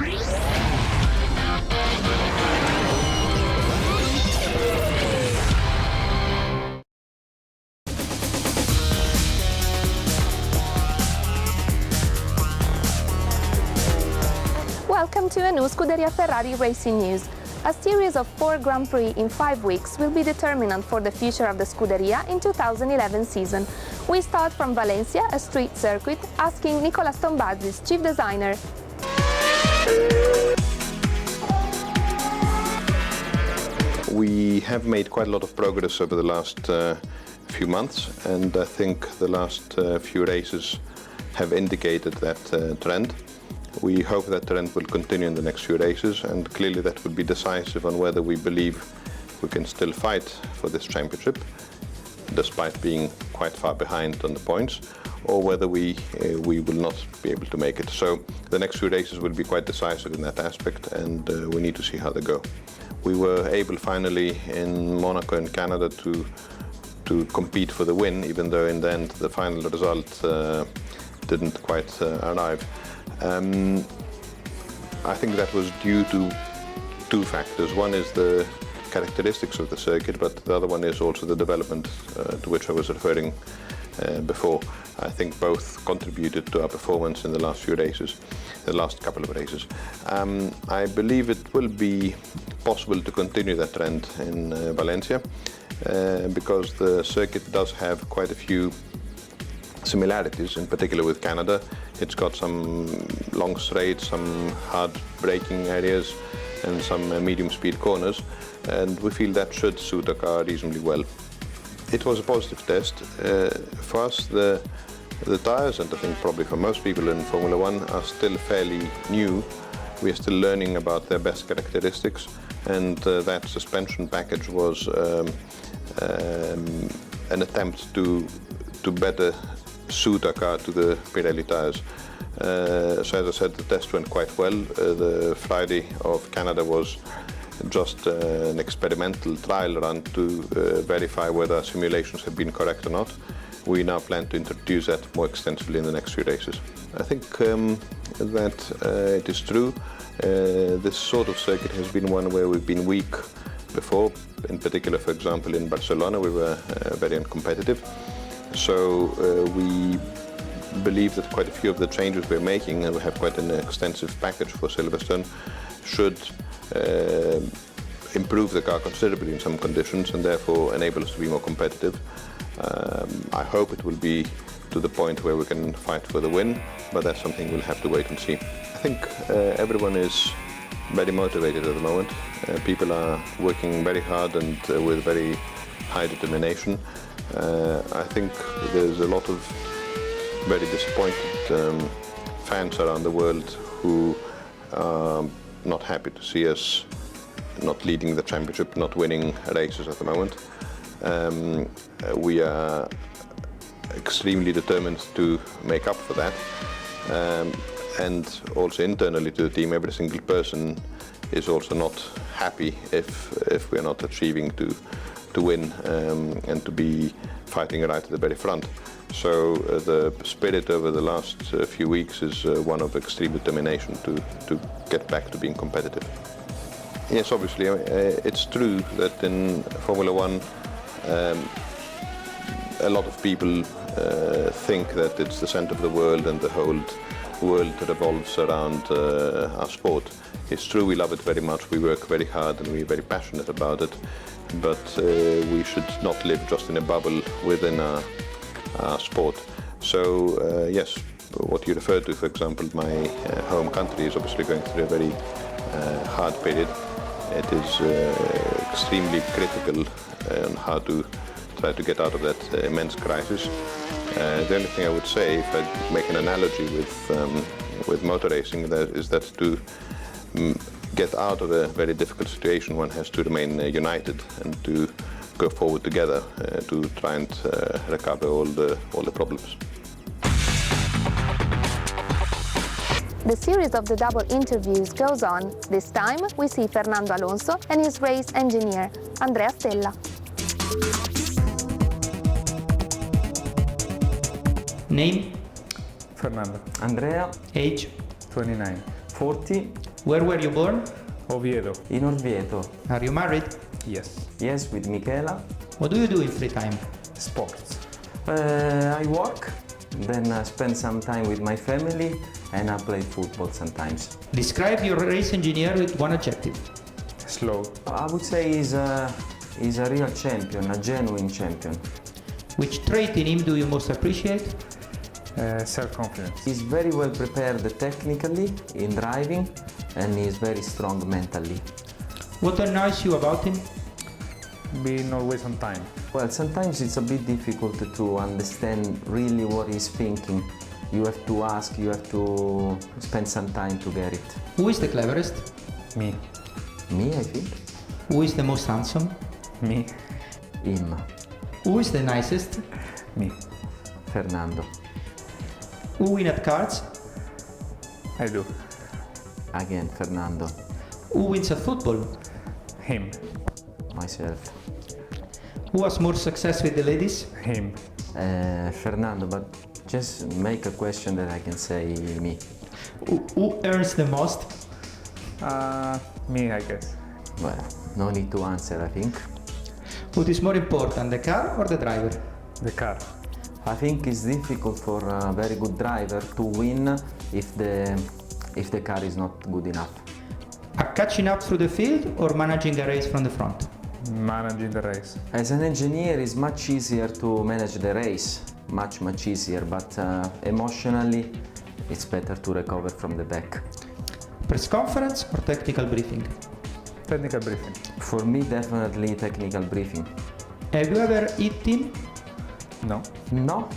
Welcome to a new Scuderia Ferrari racing news. A series of 4 Grand Prix in 5 weeks will be determinant for the future of the Scuderia in 2011 season. We start from Valencia, a street circuit, asking Nicolas Tombazis, chief designer. We have made quite a lot of progress over the last few months, and I think the last few races have indicated that trend. We hope that trend will continue in the next few races, and clearly that will be decisive on whether we believe we can still fight for this championship, despite being quite far behind on the points, or whether we will not be able to make it. So the next few races will be quite decisive in that aspect, and we need to see how they go. We were able finally in Monaco and Canada to compete for the win, even though in the end the final result didn't quite arrive. I think that was due to 2 factors. One is the characteristics of the circuit, but the other one is also the development to which I was referring before. I think both contributed to our performance in the last few races, the last couple of races. I believe it will be possible to continue that trend in Valencia because the circuit does have quite a few similarities, in particular with Canada. It's got some long straights, some hard braking areas, and some medium speed corners, and we feel that should suit our car reasonably well. It was a positive test. For us, the tyres, and I think probably for most people in Formula One, are still fairly new. We are still learning about their best characteristics, and that suspension package was an attempt to better suit our car to the Pirelli tyres. So as I said, the test went quite well. The Friday of Canada was just an experimental trial run to verify whether our simulations have been correct or not. We now plan to introduce that more extensively in the next few races. I think that it is true. This sort of circuit has been one where we've been weak before. In particular, for example, in Barcelona, we were very uncompetitive. So we believe that quite a few of the changes we're making, and we have quite an extensive package for Silverstone, should improve the car considerably in some conditions and therefore enable us to be more competitive. I hope it will be to the point where we can fight for the win, but that's something we'll have to wait and see. I think everyone is very motivated at the moment. People are working very hard and with very high determination. I think there's a lot of very disappointed fans around the world who are not happy to see us not leading the championship, not winning races at the moment. We are extremely determined to make up for that. And also internally to the team, every single person is also not happy if we are not achieving to win and to be fighting right at the very front. So the spirit over the last few weeks is one of extreme determination to get back to being competitive. Yes, obviously, it's true that in Formula One a lot of people think that it's the center of the world and the whole world revolves around our sport. It's true, we love it very much, we work very hard and we're very passionate about it, but we should not live just in a bubble within our sport. So yes, what you referred to, for example, my home country is obviously going through a very hard period. It is extremely critical on how to try to get out of that immense crisis. The only thing I would say, if I make an analogy with motor racing, is that to get out of a very difficult situation, one has to remain united and to go forward together to try and recover all the problems. The series of the double interviews goes on. This time we see Fernando Alonso and his race engineer, Andrea Stella. Name? Fernando. Andrea? Age? 29. 40. Where were you born? Oviedo. In Orvieto. Are you married? Yes. Yes, with Michela. What do you do in free time? Sports. I work, then I spend some time with my family, and I play football sometimes. Describe your race engineer with one adjective. Slow. I would say he's a real champion, a genuine champion. Which trait in him do you most appreciate? Self-confidence. He's very well prepared technically in driving, and he's very strong mentally. What annoys you about him? Being always on time. Well, sometimes it's a bit difficult to understand really what he's thinking. You have to ask, you have to spend some time to get it. Who is the cleverest? Me. Me, I think. Who is the most handsome? Me. Him. Who is the nicest? Me. Fernando. Who win at cards? I do. Again, Fernando. Who wins at football? Him. Myself. Who has more success with the ladies? Him. Fernando, but just make a question that I can say me. Who earns the most? Me, I guess. Well, no need to answer, I think. What is more important, the car or the driver? The car. I think it's difficult for a very good driver to win if the car is not good enough. Catching up through the field or managing a race from the front? Managing the race. As an engineer, it's much easier to manage the race, much easier, but emotionally, it's better to recover from the back. Press conference or technical briefing? Technical briefing. For me, definitely technical briefing. Have you ever eaten? No. No?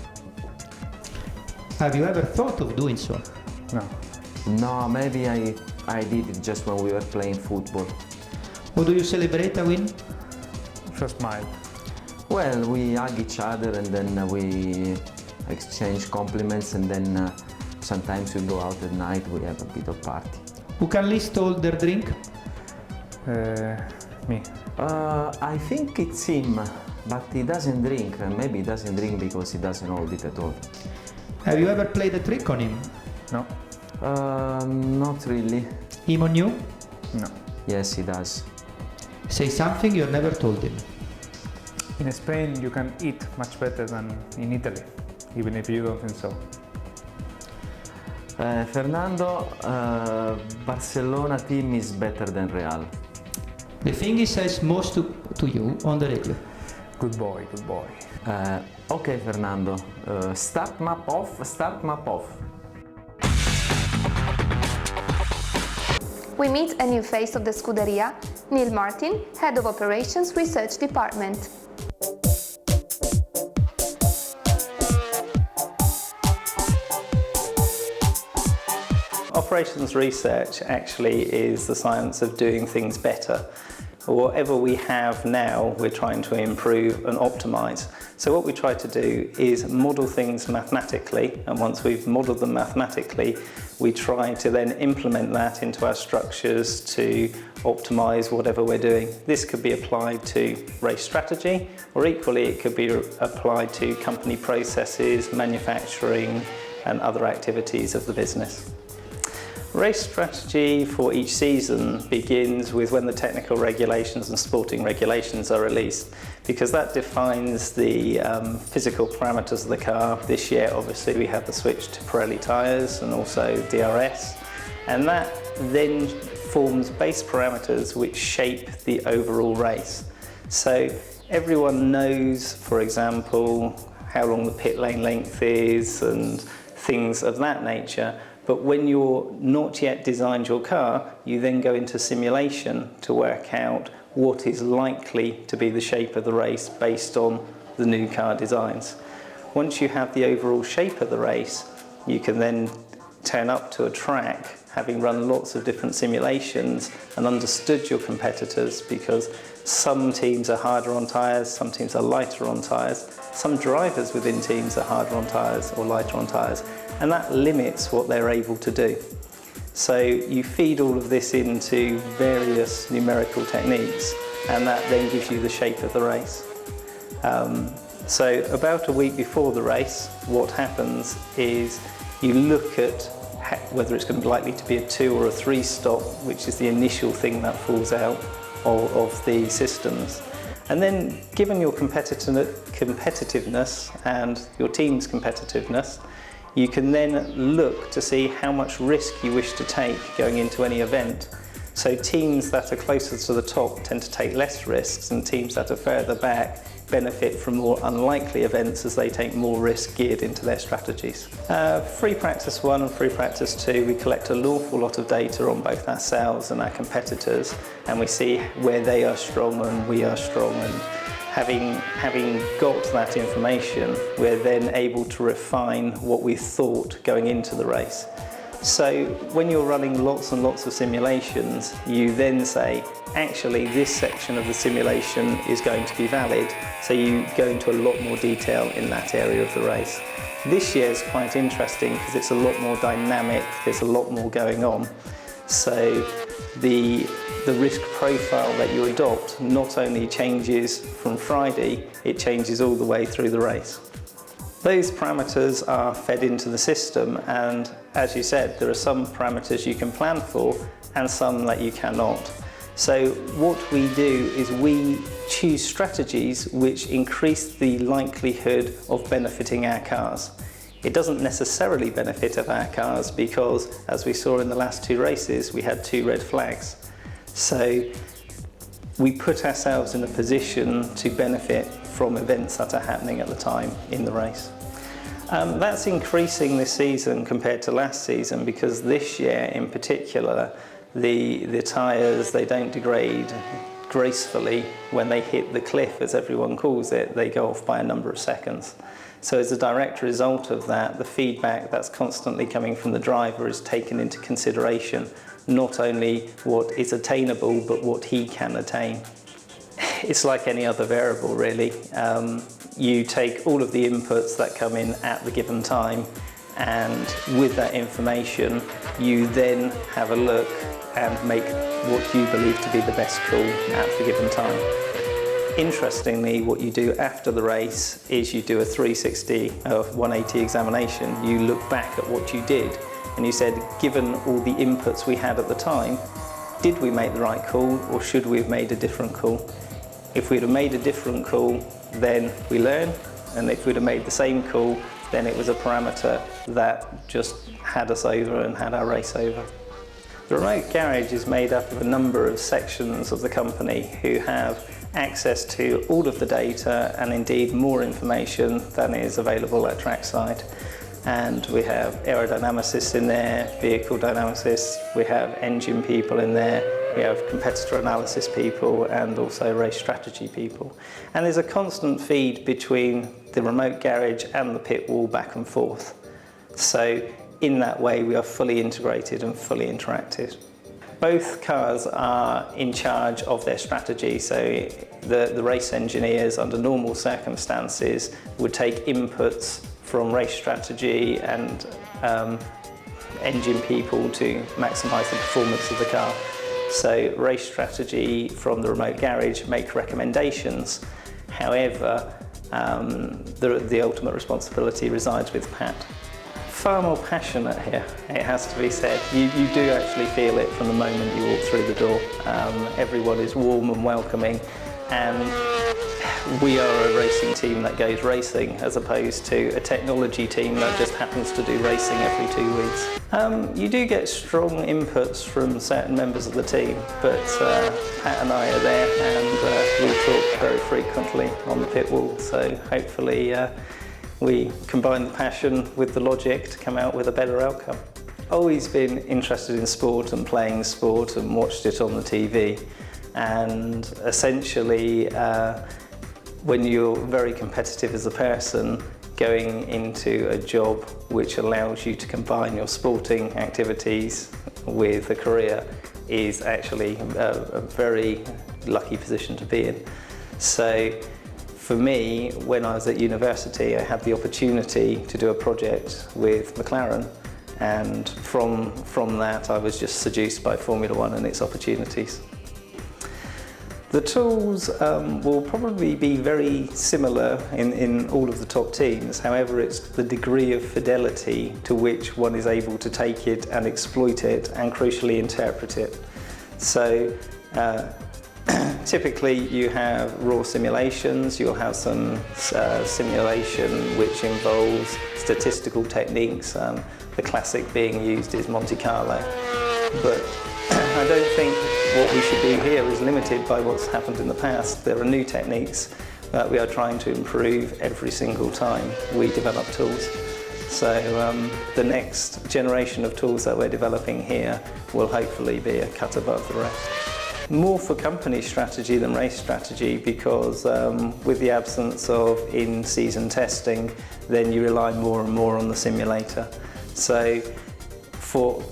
Have you ever thought of doing so? No. No, maybe I did it just when we were playing football. How do you celebrate a win? Just smile. Well, we hug each other and then we exchange compliments, and then sometimes we go out at night, we have a bit of party. Who can list all their drink? Me. I think it's him, but he doesn't drink. Maybe he doesn't drink because he doesn't hold it at all. Have you ever played a trick on him? No. Not really. Him on you? No. Yes, he does. Say something you never told him. In Spain, you can eat much better than in Italy, even if you don't think so. Fernando, Barcelona team is better than Real. The thing he says most to you on the radio. Good boy, good boy. Okay, Fernando, start map off. We meet a new face of the Scuderia, Neil Martin, Head of Operations Research Department. Operations research actually is the science of doing things better. Whatever we have now, we're trying to improve and optimize. So what we try to do is model things mathematically, and once we've modeled them mathematically, we try to then implement that into our structures to optimize whatever we're doing. This could be applied to race strategy, or equally it could be applied to company processes, manufacturing, and other activities of the business. Race strategy for each season begins with when the technical regulations and sporting regulations are released, because that defines the physical parameters of the car. This year, obviously, we had the switch to Pirelli tyres and also DRS, and that then forms base parameters which shape the overall race. So everyone knows, for example, how long the pit lane length is and things of that nature. But when you're not yet designed your car, you then go into simulation to work out what is likely to be the shape of the race based on the new car designs. Once you have the overall shape of the race, you can then turn up to a track having run lots of different simulations and understood your competitors, because some teams are harder on tyres, some teams are lighter on tyres, some drivers within teams are harder on tyres or lighter on tyres, and that limits what they're able to do. So you feed all of this into various numerical techniques, and that then gives you the shape of the race. So about a week before the race, what happens is you look at whether it's going to be likely to be a 2 or a 3 stop, which is the initial thing that falls out of the systems. And then, given your competitiveness and your team's competitiveness, you can then look to see how much risk you wish to take going into any event. So teams that are closer to the top tend to take less risks, and teams that are further back benefit from more unlikely events as they take more risk geared into their strategies. Free Practice 1 and Free Practice 2, we collect an awful lot of data on both ourselves and our competitors, and we see where they are strong and we are strong, and having got that information, we're then able to refine what we thought going into the race. So when you're running lots and lots of simulations, you then say, actually this section of the simulation is going to be valid, so you go into a lot more detail in that area of the race. This year is quite interesting because it's a lot more dynamic, there's a lot more going on. So the risk profile that you adopt not only changes from Friday, it changes all the way through the race. Those parameters are fed into the system, and as you said, there are some parameters you can plan for and some that you cannot. So what we do is we choose strategies which increase the likelihood of benefiting our cars. It doesn't necessarily benefit our cars because, as we saw in the last 2 races, we had 2 red flags. So we put ourselves in a position to benefit from events that are happening at the time in the race. That's increasing this season compared to last season, because this year in particular the tyres, they don't degrade gracefully. When they hit the cliff, as everyone calls it, they go off by a number of seconds. So as a direct result of that, the feedback that's constantly coming from the driver is taken into consideration, not only what is attainable but what he can attain. It's like any other variable really. You take all of the inputs that come in at the given time, and with that information you then have a look and make what you believe to be the best call at the given time. Interestingly, what you do after the race is you do a 360 or 180 examination. You look back at what you did and you said, given all the inputs we had at the time, did we make the right call or should we have made a different call? If we'd have made a different call, then we learn, and if we'd have made the same call, then it was a parameter that just had us over and had our race over. The remote garage is made up of a number of sections of the company who have access to all of the data and indeed more information than is available at trackside. And we have aerodynamicists in there, vehicle dynamicists, we have engine people in there, we have competitor analysis people and also race strategy people. And there's a constant feed between the remote garage and the pit wall back and forth. So in that way we are fully integrated and fully interactive. Both cars are in charge of their strategy, so the race engineers under normal circumstances would take inputs from race strategy and engine people to maximise the performance of the car. So race strategy from the remote garage make recommendations. However, the ultimate responsibility resides with Pat. Far more passionate here, it has to be said. You do actually feel it from the moment you walk through the door. Everyone is warm and welcoming, and we are a racing team that goes racing as opposed to a technology team that just happens to do racing every 2 weeks. You do get strong inputs from certain members of the team, but Pat and I are there and we talk very frequently on the pit wall, so hopefully we combine the passion with the logic to come out with a better outcome. Always been interested in sport and playing sport and watched it on the TV, and essentially when you're very competitive as a person, going into a job which allows you to combine your sporting activities with a career is actually a very lucky position to be in. So for me, when I was at university, I had the opportunity to do a project with McLaren, and from that I was just seduced by Formula One and its opportunities. The tools will probably be very similar in all of the top teams. However, it's the degree of fidelity to which one is able to take it and exploit it and crucially interpret it. So typically you have raw simulations, you'll have some simulation which involves statistical techniques. The classic being used is Monte Carlo. But I don't think what we should do here is limited by what's happened in the past. There are new techniques that we are trying to improve every single time we develop tools. So the next generation of tools that we're developing here will hopefully be a cut above the rest. More for company strategy than race strategy, because with the absence of in-season testing, then you rely more and more on the simulator. So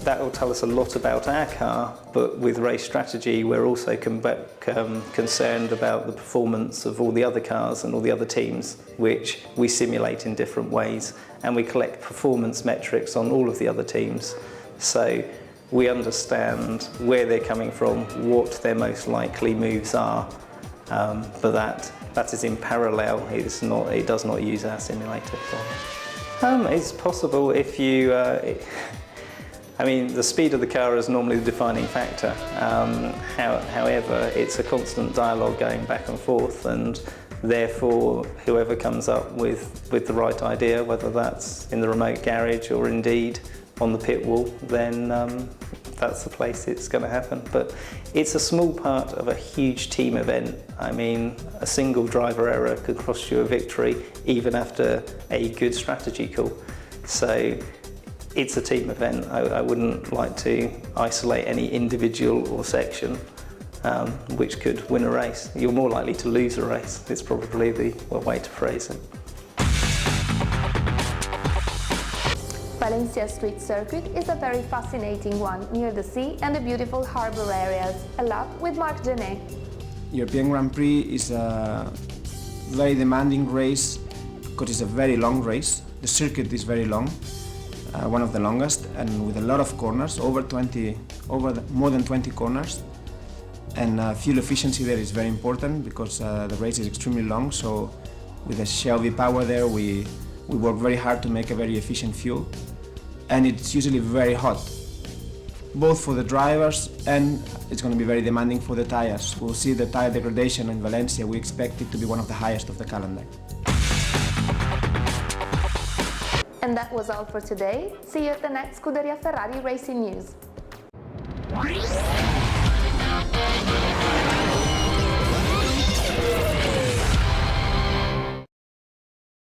that will tell us a lot about our car, but with race strategy we're also concerned about the performance of all the other cars and all the other teams, which we simulate in different ways, and we collect performance metrics on all of the other teams. So we understand where they're coming from, what their most likely moves are, but that is in parallel. It does not use our simulator. It's possible if you I mean, the speed of the car is normally the defining factor. However, it's a constant dialogue going back and forth, and therefore whoever comes up with the right idea, whether that's in the remote garage or indeed on the pit wall, then that's the place it's going to happen. But it's a small part of a huge team event. I mean, a single driver error could cost you a victory even after a good strategy call. So it's a team event. I wouldn't like to isolate any individual or section which could win a race. You're more likely to lose a race. It's probably the way to phrase it. Valencia Street Circuit is a very fascinating one near the sea and the beautiful harbour areas. A lot with Marc Genet. European Grand Prix is a very demanding race because it's a very long race. The circuit is very long. One of the longest, and with a lot of corners, more than 20 corners. And fuel efficiency there is very important because the race is extremely long. So with the Shelby power there, we work very hard to make a very efficient fuel. And it's usually very hot, both for the drivers, and it's going to be very demanding for the tires. We'll see the tire degradation in Valencia. We expect it to be one of the highest of the calendar. And that was all for today. See you at the next Scuderia Ferrari Racing News.